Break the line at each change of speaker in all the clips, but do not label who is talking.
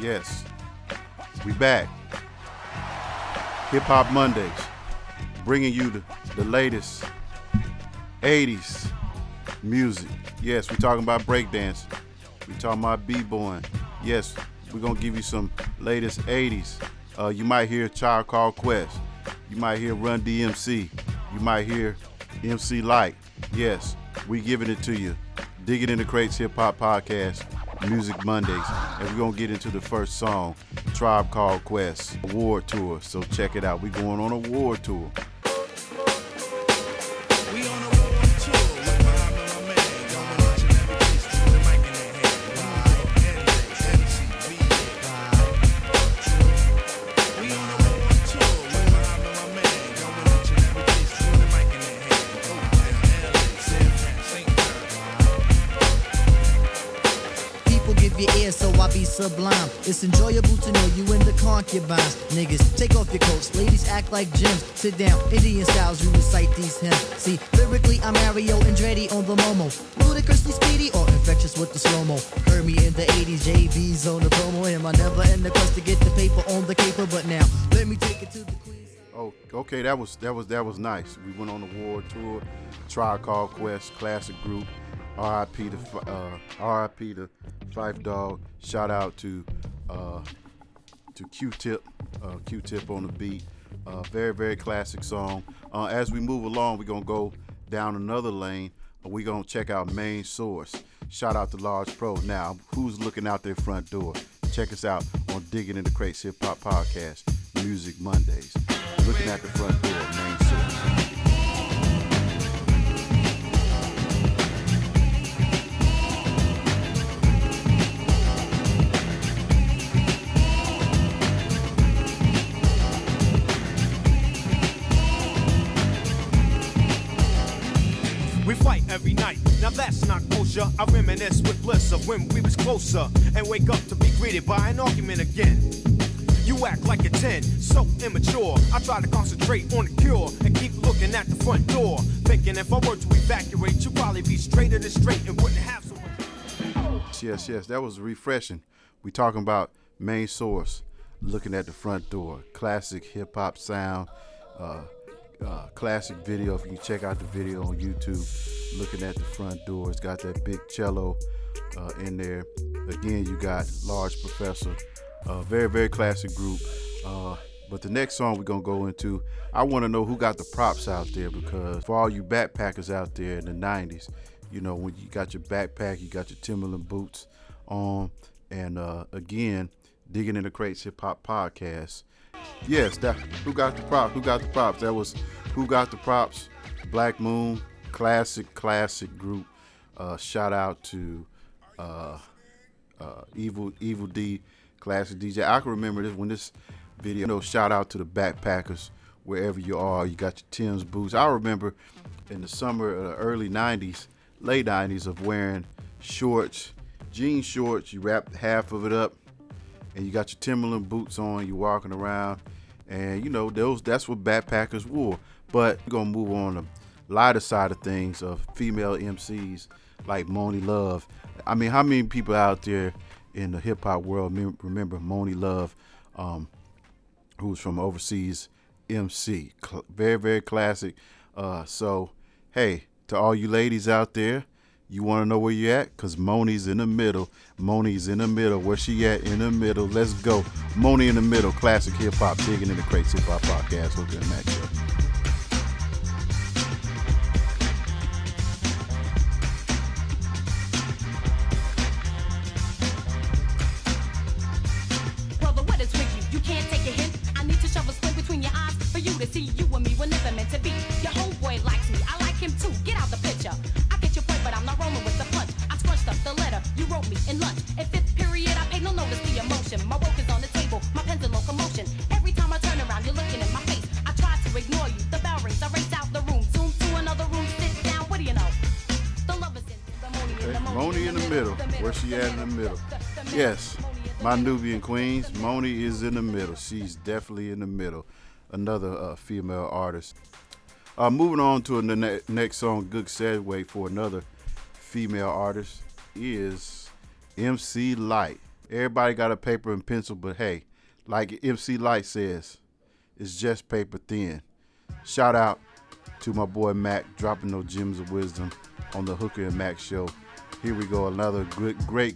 Yes, we back. Hip Hop Mondays, bringing you the latest 80s music. Yes, we're talking about breakdancing. We're talking about b-boying. Yes, we're going to give you some latest 80s. You might hear Child Called Quest. You might hear Run DMC. You might hear MC Light. Yes, we giving it to you. Diggin In The Crates Hip Hop Podcast, Music Mondays. And we're going to get into the first song, Tribe Called Quest, Award Tour. So check it out. We're going on a award tour.
So I be sublime. It's enjoyable to know you in the concubines. Niggas, take off your coats. Ladies act like gems. Sit down, Indian styles, you recite these hymns. See, lyrically, I'm Mario Andretti on the Momo. Ludicrously speedy or infectious with the slow-mo. Heard me in the 80s, JV's on the promo. Am I never in the quest to get the paper on the caper? But now, let me take it to the queen.
Oh, okay, that was nice. We went on the award tour. Tribe Called Quest, classic group. R.I.P. to Phife Dawg. Shout out to Q-Tip. Q-Tip on the beat. Very, very classic song. As we move along, we're going to go down another lane. We're going to check out Main Source. Shout out to Large Pro. Now, who's looking out their front door? Check us out on Diggin In The Crates Hip Hop Podcast, Music Mondays. Looking at the front door, Main Source.
We fight every night, now that's not kosher. I reminisce with bliss of when we was closer and wake up to be greeted by an argument again. You act like a 10, so immature. I try to concentrate on the cure and keep looking at the front door, thinking if I were to evacuate, you'd probably be straighter than straight and wouldn't have so much.
Yes, that was refreshing. We talking about Main Source, looking at the front door. Classic hip hop sound. Classic video. If you can check out the video on YouTube, looking at the front door, it's got that big cello in there. Again, you got Large Professor. Very, very classic group. But the next song we're gonna go into, I want to know who got the props out there, because for all you backpackers out there in the 90s, you know, when you got your backpack, you got your Timberland boots on, and again, Diggin In The Crates Hip Hop Podcast. Yes, that who got the props? Who got the props? That was Who Got the Props? Black Moon, classic group. Shout out to Evil D, classic DJ. I can remember this when this video. You know, shout out to the backpackers wherever you are. You got your Tim's boots. I remember in the summer, early '90s, late '90s, of wearing shorts, jean shorts. You wrap half of it up, and you got your Timberland boots on, you walking around, and you know, that's what backpackers wore. But we're gonna move on to the lighter side of things, of female MCs like Monie Love. I mean, how many people out there in the hip hop world remember Monie Love, who's from overseas MC? Very, very classic. So, hey, to all you ladies out there, you want to know where you at? Because Monie's in the middle. Monie's in the middle. Where she at? In the middle. Let's go. Monie in the middle. Classic hip hop. Digging In The Crates Hip Hop Podcast. We'll get that show.
Well, the weather's tricky. You can't take a hint. I need to shove a squint between your eyes for you to see you and me were never meant to be. Your homeboy likes me. I like him too. Get out the picture. But I'm not rolling with the punch. I scrunched up the letter you wrote me in lunch. In fifth period, I paid no notice to your emotion. My work is on the table, my pen's in locomotion. Every time I turn around, you're looking in my face. I try to ignore you. The bell rings, I race out the room. Zoom to another room, sit down. What do you know? The love is in the
Monie in the middle. Where she at in the middle? Yes, my Nubian Queens. Monie is in the middle. She's definitely in the middle. Another female artist. Moving on to the next song, good segue for another female artist, is MC Light. Everybody got a paper and pencil, but hey, like MC Light says, it's just paper thin. Shout out to my boy Mac dropping those gems of wisdom on the Hooker and Mac show. Here we go, another great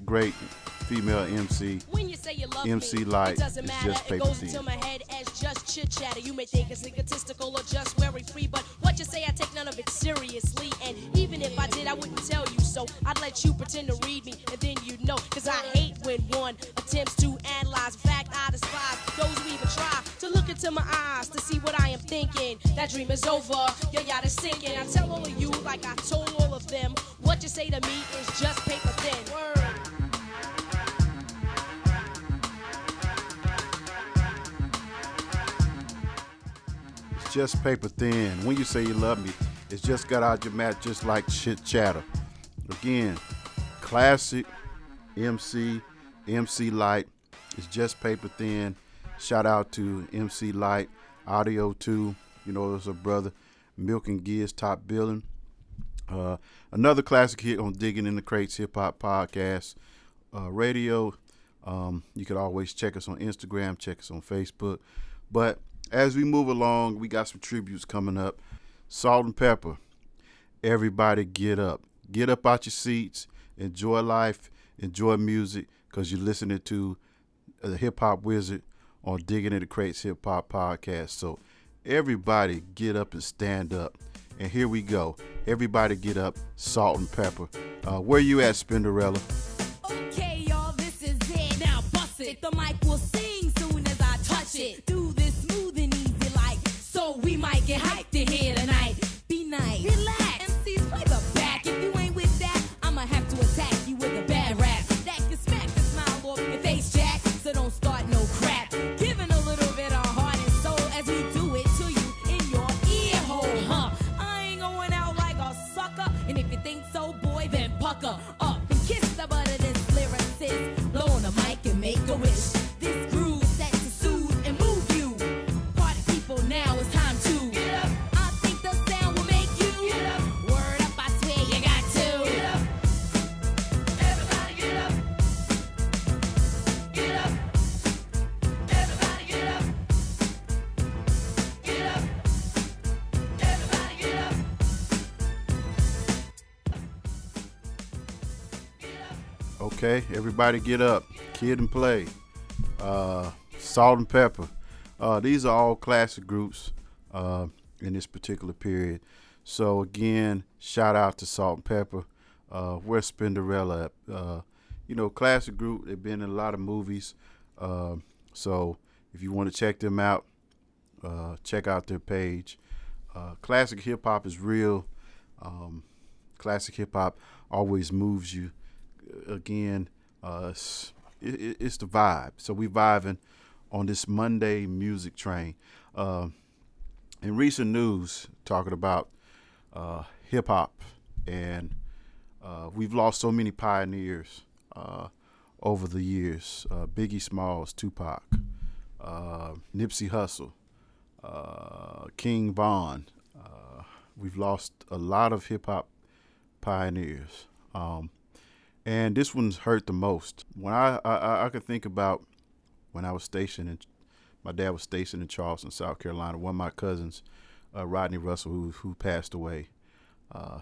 female MC.
When you say you love
MC
me,
Light
it doesn't
is
matter.
just
It
paper
goes
thin.
into my head as just chit chatter. You may think it's egotistical or just very free, but what you say, I take none of it seriously. And even if I did, I wouldn't tell you so. I'd let you pretend to read me, and then you'd know. Cause I hate when one attempts to analyze. In fact, I despise those who even try to look into my eyes to see what I am thinking. That dream is over, your yacht is sinking. I tell all of you, like I told all of them, what you say to me is just paper thin. Word.
It's just paper thin. When you say you love me, it's just got out your mouth just like chit chatter. Again, classic MC Light. It's just paper thin. Shout out to MC Light, Audio 2. You know, it's a brother. Milk and Gears Top Billing. Another classic hit on Digging in the Crates Hip Hop Podcast Radio. You can always check us on Instagram, check us on Facebook. But as we move along, we got some tributes coming up. Salt and Pepper. Everybody get up. Get up out your seats. Enjoy life. Enjoy music, because you're listening to the Hip Hop Wizard on Digging in the Crates Hip Hop Podcast. So everybody get up and stand up. And here we go. Everybody get up. Salt and Pepper. Where you at, Spinderella?
Okay, y'all, this is it. Now bust it. The mic will sing soon as I touch it. Do this smooth and easy like, so we might get hyped in here tonight. Be nice. Relax. MCs, play the back. If you ain't with that, I'ma have to attack you with a bad rap. That can smack the smile off your face, Jack. So don't start no crap. Giving a little bit of heart and soul as we do it to you in your ear hole, huh? I ain't going out like a sucker. And if you think so, boy, then pucker up and kiss the butt of this lyricist. Blow on the mic and make a wish. This groove set to soothe and move you. Party people, now it's time to get up. I think the sound will make you get up. Word up, I swear you got to get up. Everybody get up. Get up. Everybody get up. Get up. Everybody get up.
Okay, everybody get up. Kid and Play. Salt and Pepper. These are all classic groups in this particular period. So again, shout out to Salt and Pepper. Where's Spinderella at? Classic group. They've been in a lot of movies. So if you want to check them out, check out their page. Classic hip hop is real. Classic hip hop always moves you. Again, it's the vibe. So we vibing on this Monday music train. In recent news, talking about hip hop, and we've lost so many pioneers over the years. Biggie Smalls, Tupac, Nipsey Hussle, King Von. We've lost a lot of hip hop pioneers. And this one's hurt the most. When I could think about when I was stationed my dad was stationed in Charleston, South Carolina. One of my cousins, Rodney Russell, who passed away,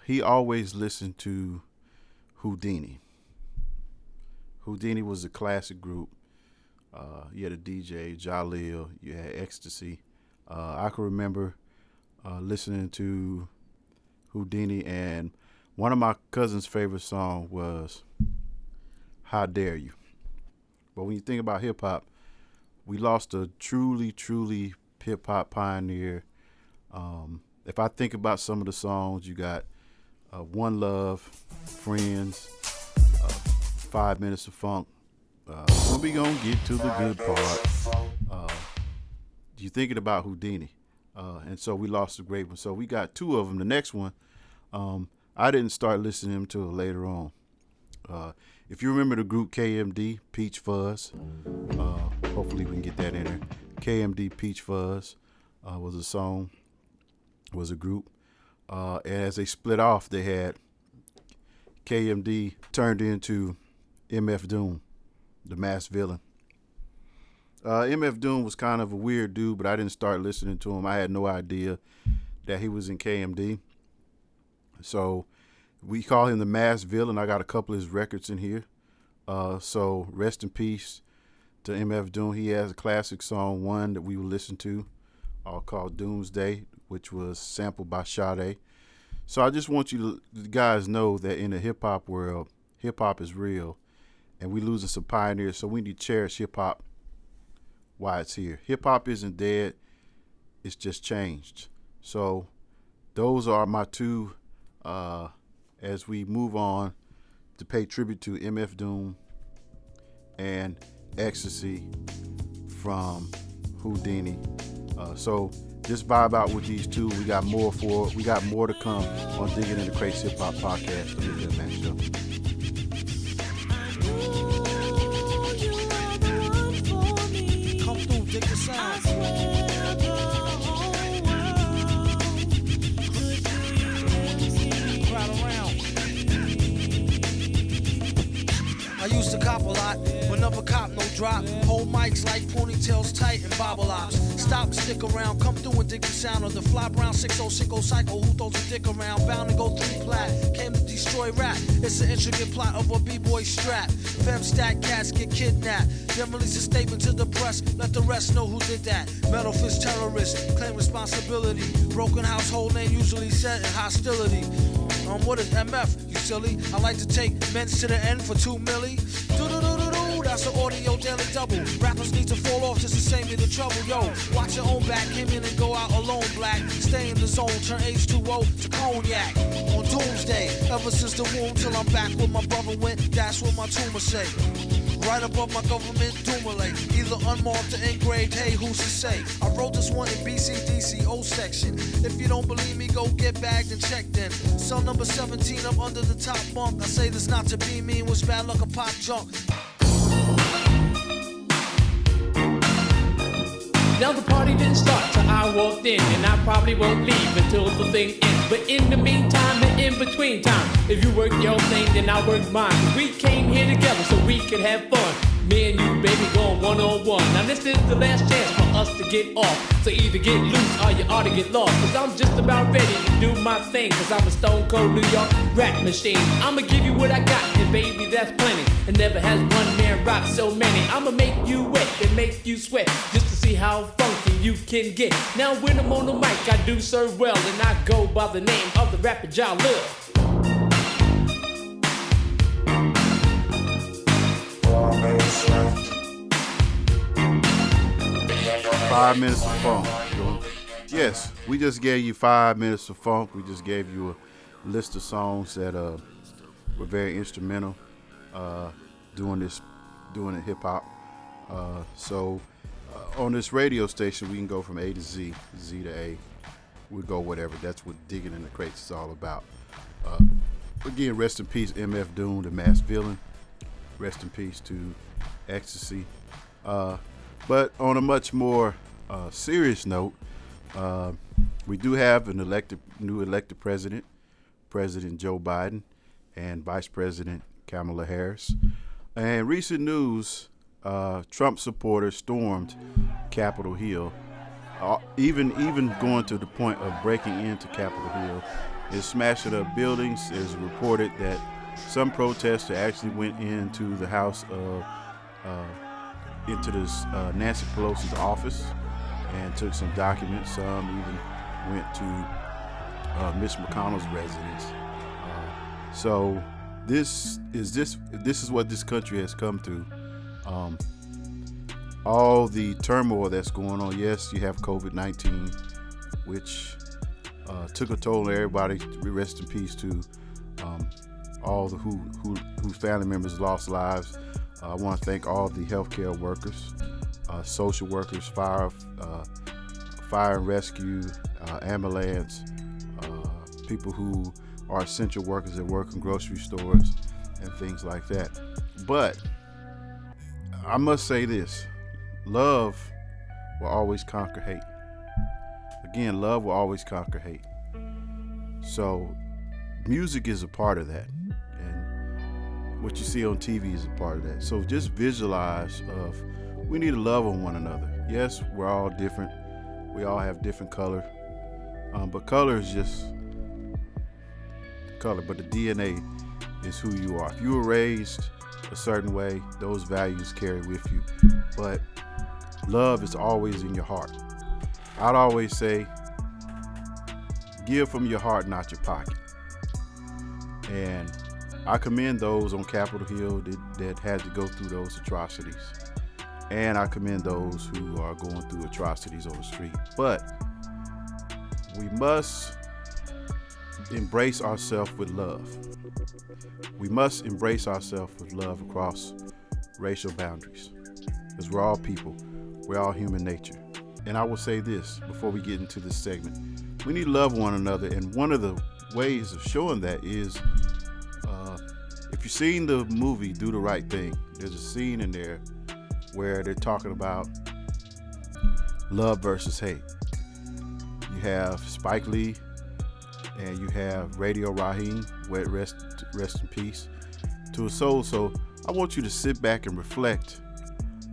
he always listened to Houdini. Houdini was a classic group. You had a DJ, Jalil, you had Ecstasy. I can remember listening to Houdini, and one of my cousin's favorite songs was How Dare You. But when you think about hip hop, we lost a truly hip hop pioneer. If I think about some of the songs, you got One Love, Friends, 5 Minutes of Funk. When we gonna get to the good part? You're thinking about Houdini. And so we lost a great one. So we got two of them. The next one, I didn't start listening to them until later on. If you remember the group KMD, Peach Fuzz, hopefully we can get that in there. KMD, Peach Fuzz was a song, was a group. And as they split off, they had KMD turned into MF Doom. the Masked Villain. MF Doom was kind of a weird dude, but I didn't start listening to him. I had no idea that he was in KMD. So we call him the Masked Villain. I got a couple of his records in here. So rest in peace to MF Doom. He has a classic song, one that we will listen to, called Doomsday, which was sampled by Sade. So I just want you guys know that in the hip-hop world, hip-hop is real, and we're losing some pioneers, so we need to cherish hip-hop while it's here. Hip-hop isn't dead. It's just changed. So those are my two, as we move on to pay tribute to MF Doom and Ecstasy from Houdini. So just vibe out with these two. We got more to come on Diggin In The Crates Hip Hop Podcast. The Good Man Show.
Come through, dig the sound. Crowd around. I used to cop a lot, but never cop no drop. Hold mics like ponytails tight and bobble ops. Stop and stick around, come through and dig the sound of the fly brown 6060 psycho who throws a dick around. Bound to go 3 plat, came to destroy rap. It's an intricate plot of a b-boy strap. Fem stack cats get kidnapped. Then release a statement to the press, let the rest know who did that. Metal fist terrorist, claim responsibility. Broken household name usually set in hostility. What is MF, you silly? I like to take men's to the end for 2 milli. Do-do-do-do-do, that's an audio daily double. Rappers need to fall off just to save me the trouble. Yo, watch your own back, came in and go out alone, black. Stay in the zone, turn H2O to cognac. On doomsday, ever since the womb till I'm back where my brother went, that's what my tumor say. Right above my government doomulate, either unmarked or engraved, hey, who's to say? I wrote this one in BCDC, O section. If you don't believe me, go get bagged and checked in. Cell number 17 up under the top bunk. I say this not to be mean, was bad luck a pop junk.
Now the party didn't start till I walked in, and I probably won't leave until the thing ends. But in the meantime and in between time, if you work your thing, then I work mine. We came here together so we could have fun. Me and you, baby, going one-on-one. Now this is the last chance for us to get off. So either get loose or you ought to get lost. Cause I'm just about ready to do my thing. Cause I'm a stone cold New York rap machine. I'ma give you what I got, and baby, that's plenty. And never has one man rock so many. I'ma make you wet and make you sweat, just to see how funky you can get. Now when I'm on the mic, I do serve well, and I go by the name of the rapper y'all love.
5 minutes of funk. Yes, we just gave you 5 minutes of funk. We just gave you a list of songs that were very instrumental doing the hip hop. So on this radio station, we can go from A to Z, Z to A. We go whatever. That's what Digging in the Crates is all about. Again, rest in peace, MF Doom, the Masked Villain. Rest in peace to Ecstasy. But on a much more serious note, we do have an new elected president, President Joe Biden, and Vice President Kamala Harris. And recent news, Trump supporters stormed Capitol Hill, even going to the point of breaking into Capitol Hill and smashing up buildings. It's reported that some protesters actually went into the house of Nancy Pelosi's office and took some documents. Some even went to Mitch McConnell's residence. So this is what this country has come to. All the turmoil that's going on. Yes, you have COVID-19, which took a toll on everybody. Rest in peace to all the whose family members lost lives. I want to thank all the healthcare workers, social workers, fire and rescue, ambulance, people who are essential workers that work in grocery stores and things like that. But I must say this: love will always conquer hate. Again, love will always conquer hate. So music is a part of that. And what you see on TV is a part of that. So just visualize of we need to love on one another. Yes, we're all different. We all have different color. But color is just color. But the DNA is who you are. If you were raised a certain way, those values carry with you. But love is always in your heart. I'd always say, give from your heart, not your pocket. And I commend those on Capitol Hill that had to go through those atrocities. And I commend those who are going through atrocities on the street. But we must embrace ourselves with love. We must embrace ourselves with love across racial boundaries. Because we're all people. We're all human nature. And I will say this before we get into this segment. We need to love one another. And one of the ways of showing that is, if you've seen the movie Do the Right Thing, there's a scene in there where they're talking about love versus hate. You have Spike Lee and you have Radio Raheem, rest in peace to his soul. So I want you to sit back and reflect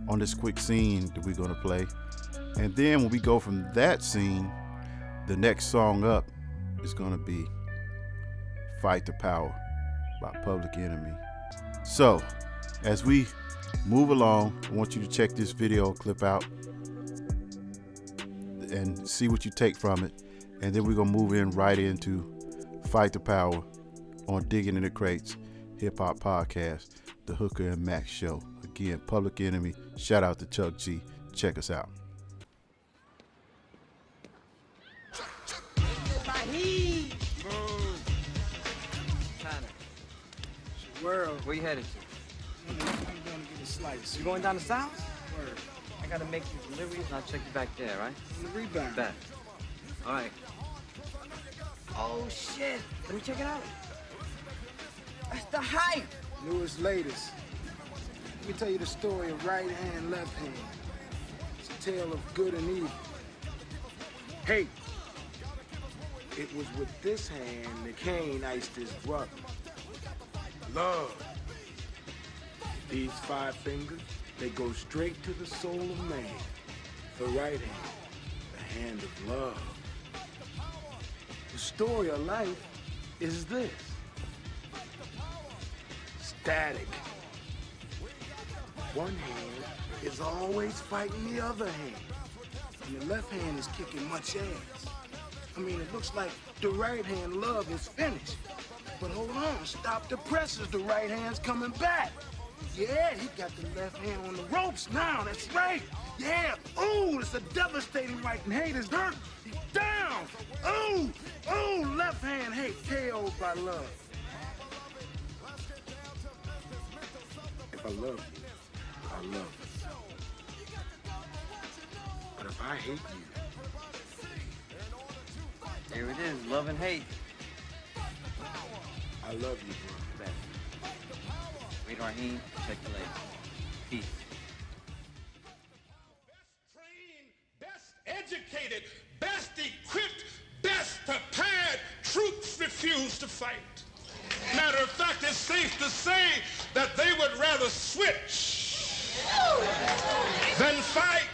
on this quick scene that we're going to play. And then when we go from that scene, the next song up is going to be Fight the Power by Public Enemy. So as we move along, I want you to check this video clip out and see what you take from it. And then we're going to move in right into Fight the Power on Diggin In The Crates Hip Hop Podcast, the Hooker and Max Show. Again, Public Enemy. Shout out to Chuck G. Check us out.
World. Where you headed to?
I'm going to get a slice.
You going down the south?
Word.
I gotta make some deliveries and I'll check you back there, right?
On the rebound.
Bet. All right. Oh shit! Let me check it out. That's the hype.
Newest, latest. Let me tell you the story of right hand, left hand. It's a tale of good and evil. Hate. It was with this hand that Cain iced his brother. Love. These 5 fingers, they go straight to the soul of man. The right hand, the hand of love. The story of life is this. Static. One hand is always fighting the other hand. And the left hand is kicking much ass. I mean, it looks like the right hand love is finished. But hold on, stop the presses, the right hand's coming back. Yeah, he got the left hand on the ropes now, that's right. Yeah, ooh, it's a devastating right and hate is hurt. He's down, ooh, left hand hate, KO'd by love. If I love you, I love you. But if I hate you,
Here it is, love and hate.
I love you, bro.
Bet. Wait, Raheem, check the leg. Peace.
Best educated, best equipped, best prepared troops refuse to fight. Matter of fact, it's safe to say that they would rather switch than fight.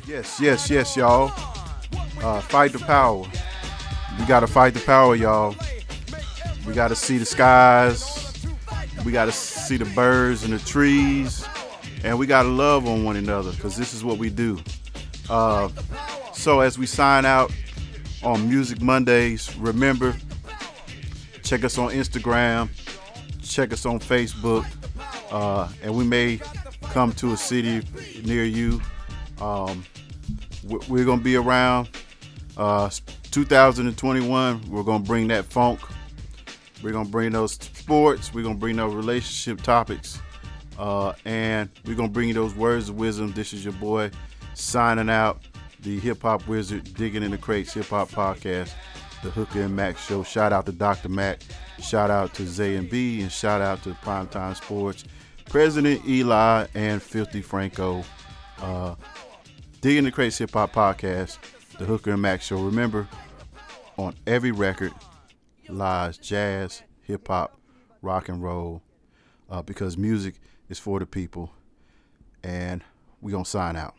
Yes, y'all. Fight the power. We gotta fight the power, y'all. We gotta see the skies. We gotta see the birds and the trees. And we gotta love on one another, because this is what we do. So as we sign out on Music Mondays, remember, check us on Instagram, check us on Facebook, and we may come to a city near you. We're going to be around 2021. We're going to bring that funk. We're going to bring those sports. We're going to bring those relationship topics. And we're going to bring you those words of wisdom. This is your boy signing out, the Hip Hop Wizard, Digging in the Crates Hip Hop Podcast, the Hooker and Mac Show. Shout out to Dr. Mac. Shout out to Zay and B. And shout out to Primetime Sports, President Eli, and Filthy Franco. Digging in the Crates Hip Hop Podcast, the Hooker and Mac Show. Remember, on every record lies jazz, hip hop, rock and roll, because music is for the people. And we're going to sign out.